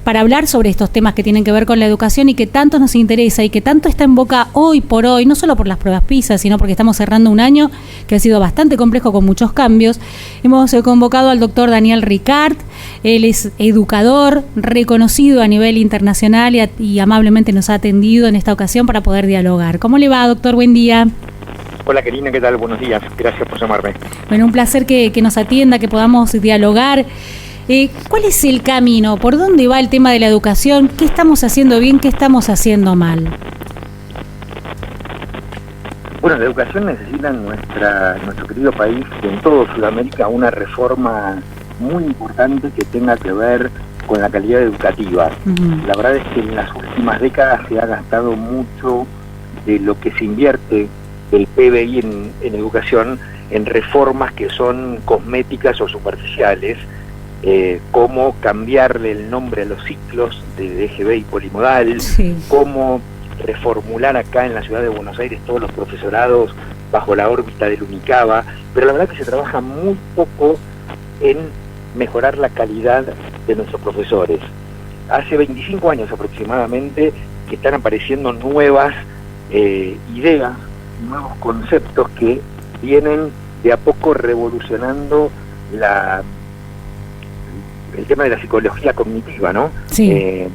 para hablar sobre estos temas que tienen que ver con la educación y que tanto nos interesa y que tanto está en boca hoy por hoy, no solo por las pruebas PISA, sino porque estamos cerrando un año que ha sido bastante complejo con muchos cambios. Hemos convocado al doctor Daniel Ricart. Él es educador reconocido a nivel internacional y amablemente nos ha atendido en esta ocasión para poder dialogar. ¿Cómo le va, doctor? Buen día. Hola, Karina, ¿qué tal? Buenos días. Gracias por llamarme. Bueno, un placer que nos atienda, que podamos dialogar. ¿Cuál es el camino? ¿Por dónde va el tema de la educación? ¿Qué estamos haciendo bien? ¿Qué estamos haciendo mal? Bueno, la educación necesita en nuestro querido país y en todo Sudamérica una reforma muy importante que tenga que ver con la calidad educativa. La verdad es que en las últimas décadas se ha gastado mucho de lo que se invierte del PBI en educación en reformas que son cosméticas o superficiales, como cambiarle el nombre a los ciclos de DGB y polimodal, como reformular acá en la ciudad de Buenos Aires todos los profesorados bajo la órbita del UNICABA, pero la verdad que se trabaja muy poco en mejorar la calidad de nuestros profesores. Hace 25 años aproximadamente que están apareciendo nuevas ideas, nuevos conceptos que vienen de a poco revolucionando el tema de la psicología cognitiva, ¿no? Sí.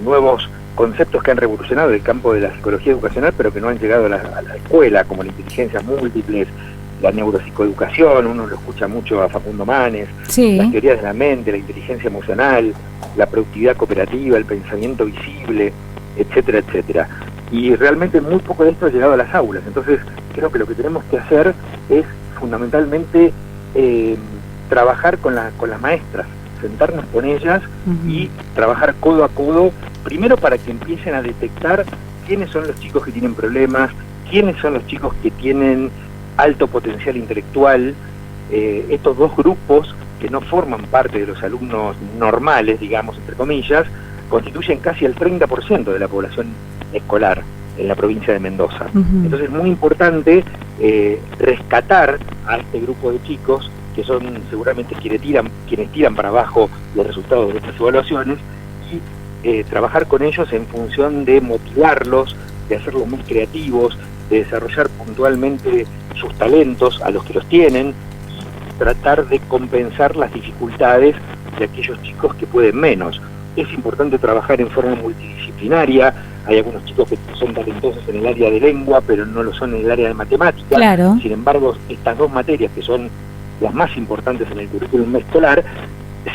Nuevos conceptos que han revolucionado el campo de la psicología educacional, pero que no han llegado a la escuela, como la inteligencia múltiples, la neuropsicoeducación, uno lo escucha mucho a Facundo Manes, las teorías de la mente, la inteligencia emocional, la productividad cooperativa, el pensamiento visible, etcétera, etcétera. Y realmente muy poco de esto ha llegado a las aulas. Entonces creo que lo que tenemos que hacer es fundamentalmente trabajar con las maestras, sentarnos con ellas y trabajar codo a codo, primero para que empiecen a detectar quiénes son los chicos que tienen problemas, quiénes son los chicos que tienen alto potencial intelectual. Estos dos grupos que no forman parte de los alumnos normales, digamos, entre comillas, constituyen casi el 30% de la población escolar en la provincia de Mendoza. Entonces es muy importante rescatar a este grupo de chicos que son seguramente quienes tiran para abajo los resultados de estas evaluaciones y trabajar con ellos en función de motivarlos, de hacerlos muy creativos, de desarrollar puntualmente sus talentos a los que los tienen y tratar de compensar las dificultades de aquellos chicos que pueden menos. Es importante trabajar en forma multidisciplinaria. Hay algunos chicos que son talentosos en el área de lengua, pero no lo son en el área de matemáticas. Claro. Sin embargo, estas dos materias, que son las más importantes en el currículum escolar,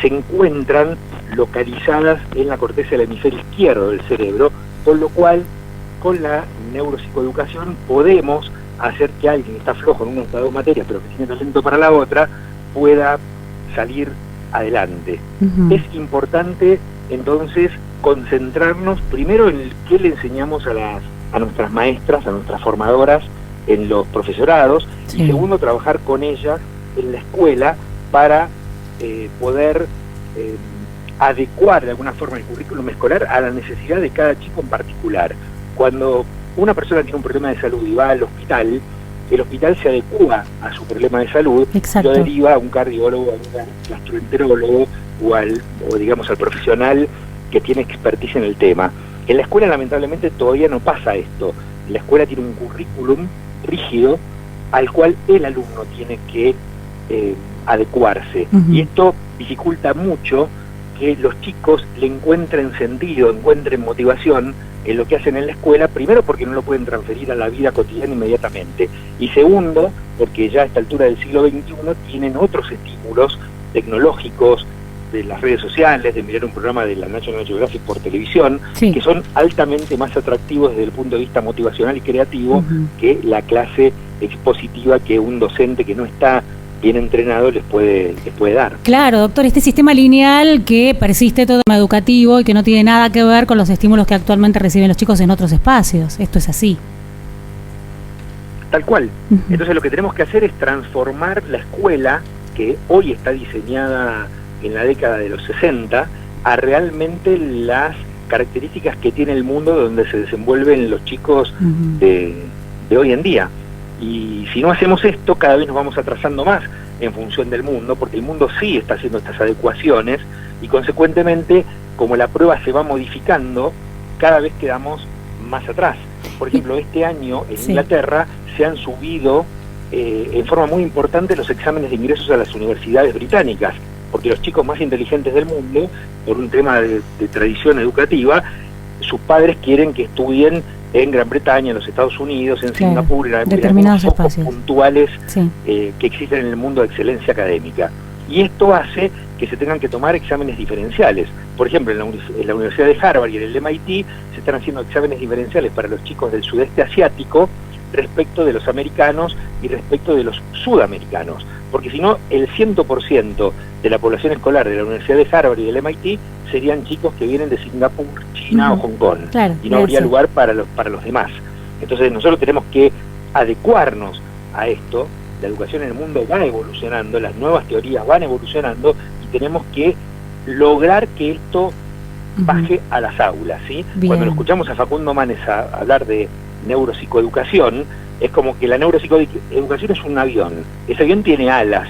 se encuentran localizadas en la corteza del hemisferio izquierdo del cerebro, con lo cual, con la neuropsicoeducación podemos hacer que alguien que está flojo en una de estas dos materias, pero que tiene talento para la otra, pueda salir adelante. Es importante entonces concentrarnos primero en qué le enseñamos a nuestras maestras, a nuestras formadoras en los profesorados, y segundo, trabajar con ellas en la escuela para poder adecuar de alguna forma el currículum escolar a la necesidad de cada chico en particular. Cuando una persona tiene un problema de salud y va al hospital, el hospital se adecua a su problema de salud. Exacto. Lo deriva a un cardiólogo, a un gastroenterólogo o digamos al profesional que tiene expertise en el tema. En la escuela lamentablemente todavía no pasa esto. La escuela tiene un currículum rígido al cual el alumno tiene que adecuarse. Y esto dificulta mucho que los chicos le encuentren sentido, encuentren motivación en lo que hacen en la escuela, primero porque no lo pueden transferir a la vida cotidiana inmediatamente, y segundo porque ya a esta altura del siglo XXI tienen otros estímulos tecnológicos, de las redes sociales, de mirar un programa de la National Geographic por televisión, que son altamente más atractivos desde el punto de vista motivacional y creativo que la clase expositiva que un docente que no está bien entrenado les puede dar. Claro, doctor, este sistema lineal que persiste todo el educativo y que no tiene nada que ver con los estímulos que actualmente reciben los chicos en otros espacios. Esto es así. Tal cual. Entonces lo que tenemos que hacer es transformar la escuela, que hoy está diseñada en la década de los 60, a realmente las características que tiene el mundo donde se desenvuelven los chicos de hoy en día. Y si no hacemos esto, cada vez nos vamos atrasando más en función del mundo, porque el mundo sí está haciendo estas adecuaciones y consecuentemente como la prueba se va modificando, cada vez quedamos más atrás. Por ejemplo, este año en Inglaterra se han subido en forma muy importante los exámenes de ingresos a las universidades británicas, porque los chicos más inteligentes del mundo, por un tema de tradición educativa, sus padres quieren que estudien en Gran Bretaña, en los Estados Unidos, en Singapur, en determinados focos espacios puntuales que existen en el mundo de excelencia académica. Y esto hace que se tengan que tomar exámenes diferenciales. Por ejemplo, en la Universidad de Harvard y en el MIT se están haciendo exámenes diferenciales para los chicos del sudeste asiático respecto de los americanos y respecto de los sudamericanos. Porque si no, el 100% de la población escolar de la Universidad de Harvard y del MIT serían chicos que vienen de Singapur, China o Hong Kong. Y no habría lugar para los demás. Entonces nosotros tenemos que adecuarnos a esto. La educación en el mundo va evolucionando, las nuevas teorías van evolucionando y tenemos que lograr que esto baje a las aulas, ¿sí? Cuando lo escuchamos a Facundo Manes hablar de neuropsicoeducación, es como que la neuropsicoeducación es un avión. Ese avión tiene alas.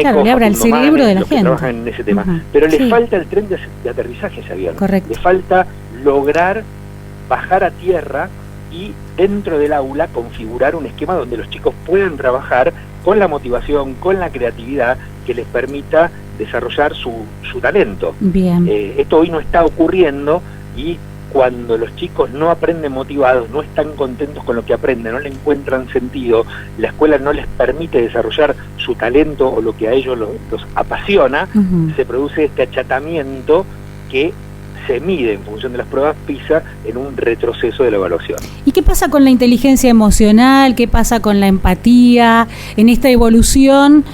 Claro, le abre el cerebro de la gente. Trabajan en ese tema. Pero le falta el tren de aterrizaje a ese avión. Correcto. Le falta lograr bajar a tierra y dentro del aula configurar un esquema donde los chicos puedan trabajar con la motivación, con la creatividad que les permita desarrollar su talento. Bien. Esto hoy no está ocurriendo y cuando los chicos no aprenden motivados, no están contentos con lo que aprenden, no le encuentran sentido, la escuela no les permite desarrollar su talento o lo que a ellos los apasiona, se produce este achatamiento que se mide en función de las pruebas PISA en un retroceso de la evaluación. ¿Y qué pasa con la inteligencia emocional? ¿Qué pasa con la empatía? En esta evolución,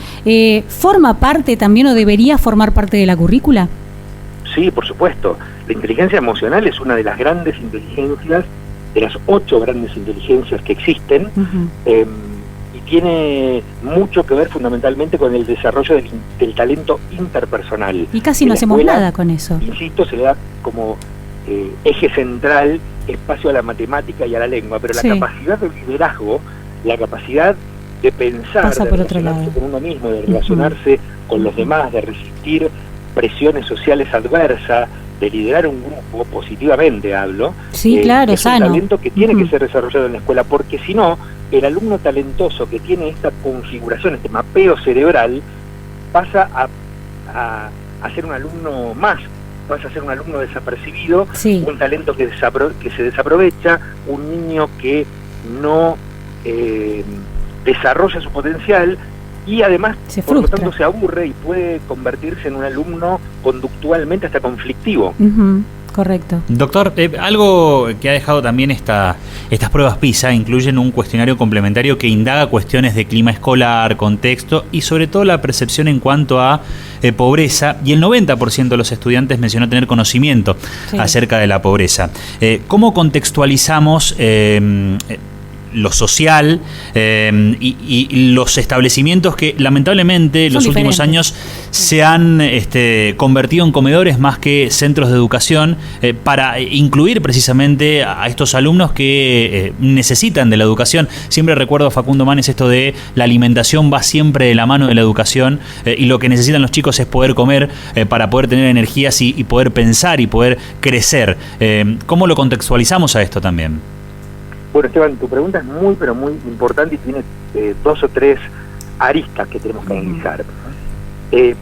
¿forma parte también o debería formar parte de la currícula? Sí, por supuesto. La inteligencia emocional es una de las grandes inteligencias, de las 8 grandes inteligencias que existen, y tiene mucho que ver fundamentalmente con el desarrollo del talento interpersonal. Y casi no hacemos nada con eso. Insisto, se le da como eje central espacio a la matemática y a la lengua, pero la capacidad de liderazgo, la capacidad de pensar, de relacionarse con uno mismo, de relacionarse con los demás, de resistir presiones sociales adversas, de liderar un grupo, positivamente hablo, claro, es un talento que tiene que ser desarrollado en la escuela, porque si no, el alumno talentoso que tiene esta configuración, este mapeo cerebral, pasa a ser un alumno más, pasa a ser un alumno desapercibido, un talento que se desaprovecha, un niño que no desarrolla su potencial y además, por lo tanto, se aburre y puede convertirse en un alumno conductualmente hasta conflictivo. Correcto. Doctor, algo que ha dejado también estas pruebas PISA incluyen un cuestionario complementario que indaga cuestiones de clima escolar, contexto y sobre todo la percepción en cuanto a pobreza, y el 90% de los estudiantes mencionó tener conocimiento acerca de la pobreza. ¿Cómo contextualizamos lo social y los establecimientos que lamentablemente en los últimos años se han convertido en comedores más que centros de educación, para incluir precisamente a estos alumnos que necesitan de la educación? Siempre recuerdo a Facundo Manes esto de la alimentación va siempre de la mano de la educación, y lo que necesitan los chicos es poder comer para poder tener energías y poder pensar y poder crecer. ¿Cómo lo contextualizamos a esto también? Bueno, Esteban, tu pregunta es muy, pero muy importante y tiene 2 o 3 aristas que tenemos que analizar.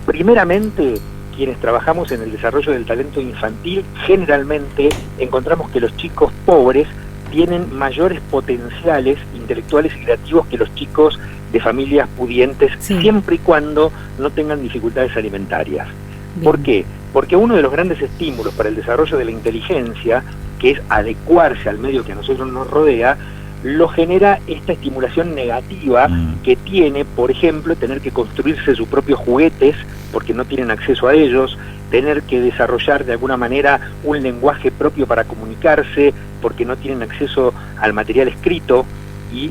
Primeramente, quienes trabajamos en el desarrollo del talento infantil, generalmente encontramos que los chicos pobres tienen mayores potenciales intelectuales y creativos que los chicos de familias pudientes, siempre y cuando no tengan dificultades alimentarias. ¿Por qué? Porque uno de los grandes estímulos para el desarrollo de la inteligencia, que es adecuarse al medio que a nosotros nos rodea, lo genera esta estimulación negativa que tiene, por ejemplo, tener que construirse sus propios juguetes porque no tienen acceso a ellos, tener que desarrollar de alguna manera un lenguaje propio para comunicarse porque no tienen acceso al material escrito. Y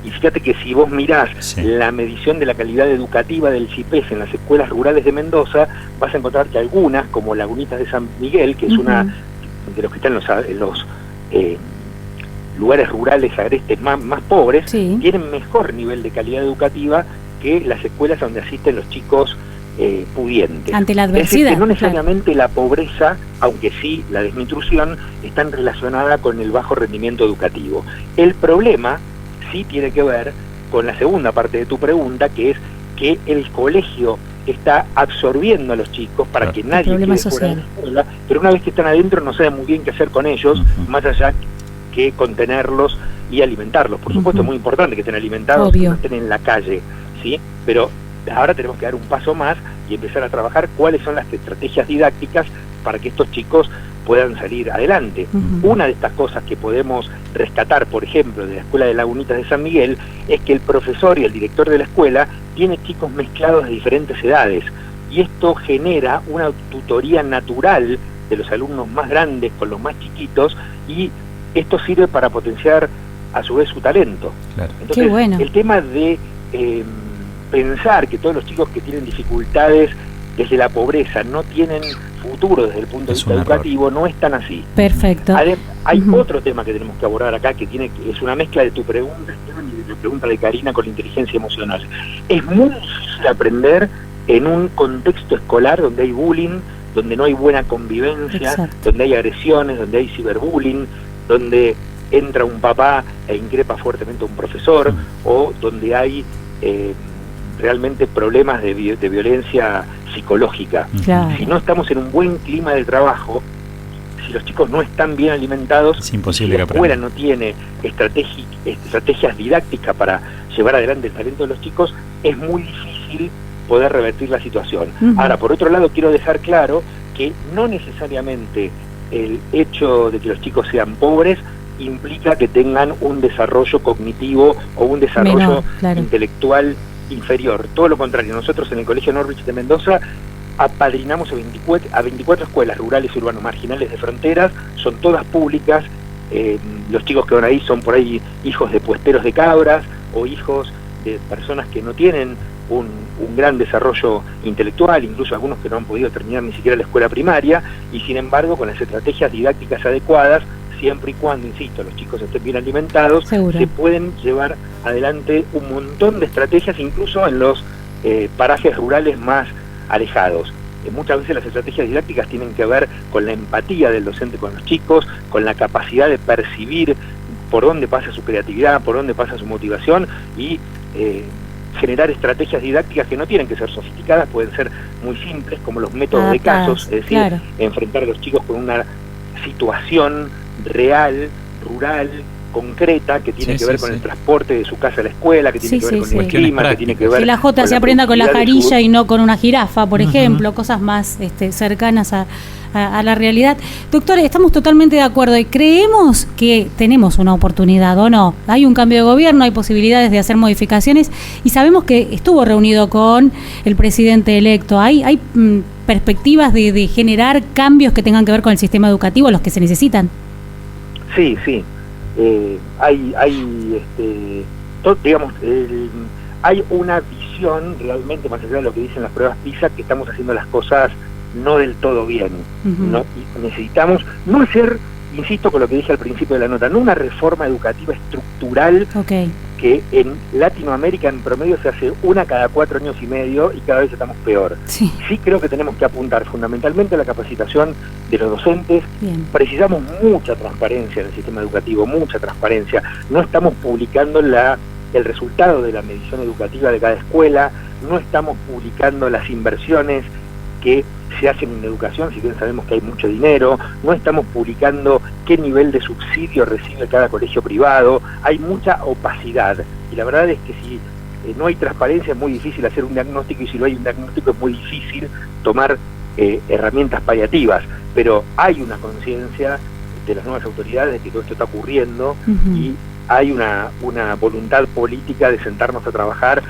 fíjate que si vos mirás la medición de la calidad educativa del CIPES en las escuelas rurales de Mendoza, vas a encontrar que algunas, como Lagunitas de San Miguel, que es una de los que están en los lugares rurales agrestes más pobres, tienen mejor nivel de calidad educativa que las escuelas donde asisten los chicos pudientes. Ante la adversidad. Es decir, que no necesariamente la pobreza, aunque sí la desnutrición, están relacionada con el bajo rendimiento educativo. El problema sí tiene que ver con la segunda parte de tu pregunta, que es que el colegio está absorbiendo a los chicos para que nadie quede fuera de la escuela, pero una vez que están adentro no saben muy bien qué hacer con ellos, más allá que contenerlos y alimentarlos. Por supuesto es muy importante que estén alimentados, que no estén en la calle, ¿sí? Pero ahora tenemos que dar un paso más y empezar a trabajar cuáles son las estrategias didácticas para que estos chicos puedan salir adelante. Una de estas cosas que podemos rescatar, por ejemplo, de la Escuela de Lagunitas de San Miguel, es que el profesor y el director de la escuela tiene chicos mezclados de diferentes edades, y esto genera una tutoría natural de los alumnos más grandes con los más chiquitos, y esto sirve para potenciar a su vez su talento. Claro. Entonces, qué bueno. El tema de pensar que todos los chicos que tienen dificultades desde la pobreza no tienen futuro desde el punto de vista educativo, no es tan así. Perfecto. Hay otro tema que tenemos que abordar acá, que es una mezcla de tu pregunta y de la pregunta de Karina con la inteligencia emocional. Es muy difícil aprender en un contexto escolar donde hay bullying, donde no hay buena convivencia, donde hay agresiones, donde hay ciberbullying, donde entra un papá e increpa fuertemente a un profesor, o donde hay realmente problemas de violencia psicológica. Claro. Si no estamos en un buen clima de trabajo, si los chicos no están bien alimentados, es imposible, si la escuela no tiene estrategias didácticas para llevar adelante el talento de los chicos, es muy difícil poder revertir la situación. Ahora, por otro lado, quiero dejar claro que no necesariamente el hecho de que los chicos sean pobres implica que tengan un desarrollo cognitivo o un desarrollo intelectual inferior. Todo lo contrario, nosotros en el Colegio Norwich de Mendoza apadrinamos a 24 escuelas rurales y urbanos marginales de fronteras, son todas públicas. Los chicos que van ahí son por ahí hijos de puesteros de cabras o hijos de personas que no tienen un gran desarrollo intelectual, incluso algunos que no han podido terminar ni siquiera la escuela primaria, y sin embargo con las estrategias didácticas adecuadas, siempre y cuando, insisto, los chicos estén bien alimentados, se pueden llevar adelante un montón de estrategias, incluso en los parajes rurales más alejados. Muchas veces las estrategias didácticas tienen que ver con la empatía del docente con los chicos, con la capacidad de percibir por dónde pasa su creatividad, por dónde pasa su motivación, y generar estrategias didácticas que no tienen que ser sofisticadas, pueden ser muy simples, como los métodos de casos, es decir, enfrentar a los chicos con una situación real, rural, concreta, que tiene que ver con el transporte de su casa a la escuela, que tiene que ver con el clima, que tiene que ver... Que la Jota se aprenda con la jarilla y no con una jirafa, por ejemplo, cosas más cercanas a la realidad. Doctor, estamos totalmente de acuerdo y creemos que tenemos una oportunidad, ¿o no? Hay un cambio de gobierno, hay posibilidades de hacer modificaciones y sabemos que estuvo reunido con el presidente electo. ¿Hay perspectivas de generar cambios que tengan que ver con el sistema educativo, los que se necesitan? Sí. Hay una visión realmente, más allá de lo que dicen las pruebas PISA, que estamos haciendo las cosas no del todo bien. Y necesitamos no hacer, insisto con lo que dije al principio de la nota, no una reforma educativa estructural que en Latinoamérica en promedio se hace una cada 4 años y medio y cada vez estamos peor. Sí creo que tenemos que apuntar fundamentalmente a la capacitación de los docentes. Precisamos mucha transparencia en el sistema educativo, mucha transparencia. No estamos publicando el resultado de la medición educativa de cada escuela, no estamos publicando las inversiones que se hacen en educación, si bien sabemos que hay mucho dinero, no estamos publicando qué nivel de subsidio recibe cada colegio privado, hay mucha opacidad, y la verdad es que si no hay transparencia es muy difícil hacer un diagnóstico, y si no hay un diagnóstico es muy difícil tomar herramientas paliativas, pero hay una conciencia de las nuevas autoridades de que todo esto está ocurriendo, y hay una voluntad política de sentarnos a trabajar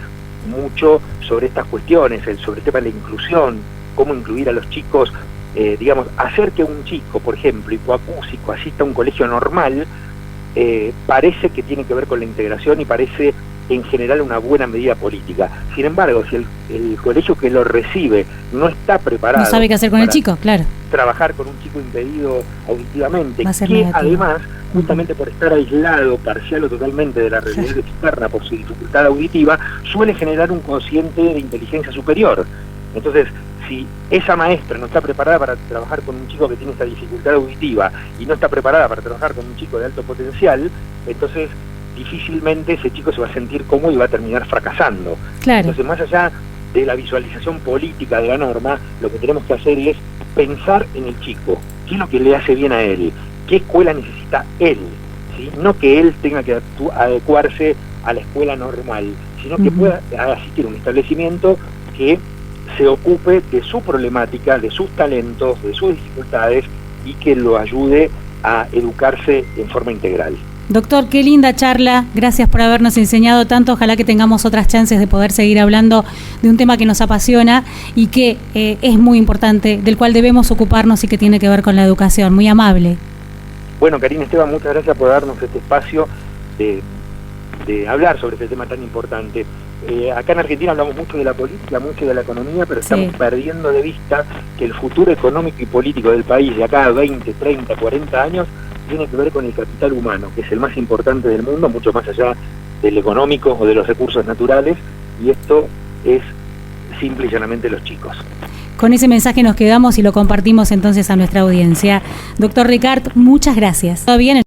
mucho sobre estas cuestiones, sobre el tema de la inclusión, cómo incluir a los chicos, hacer que un chico, por ejemplo, hipoacúsico, asista a un colegio normal, parece que tiene que ver con la integración y parece en general una buena medida política. Sin embargo, si el colegio que lo recibe no está preparado, no sabe qué hacer con el chico, trabajar con un chico impedido auditivamente, que además, justamente por estar aislado parcial o totalmente de la realidad externa por su dificultad auditiva, suele generar un cociente de inteligencia superior. Entonces, si esa maestra no está preparada para trabajar con un chico que tiene esta dificultad auditiva y no está preparada para trabajar con un chico de alto potencial, entonces difícilmente ese chico se va a sentir cómodo y va a terminar fracasando. Claro. Entonces, más allá de la visualización política de la norma, lo que tenemos que hacer es pensar en el chico, qué es lo que le hace bien a él, qué escuela necesita él, ¿sí? No que él tenga que adecuarse a la escuela normal, sino que pueda asistir a un establecimiento que se ocupe de su problemática, de sus talentos, de sus dificultades y que lo ayude a educarse en forma integral. Doctor, qué linda charla, gracias por habernos enseñado tanto, ojalá que tengamos otras chances de poder seguir hablando de un tema que nos apasiona y que es muy importante, del cual debemos ocuparnos y que tiene que ver con la educación. Muy amable. Bueno, Karina Esteban, muchas gracias por darnos este espacio de hablar sobre este tema tan importante. Acá en Argentina hablamos mucho de la política, mucho de la economía, pero estamos perdiendo de vista que el futuro económico y político del país de acá a 20, 30, 40 años tiene que ver con el capital humano, que es el más importante del mundo, mucho más allá del económico o de los recursos naturales, y esto es simple y llanamente los chicos. Con ese mensaje nos quedamos y lo compartimos entonces a nuestra audiencia. Doctor Ricart, muchas gracias. ¿Todo bien?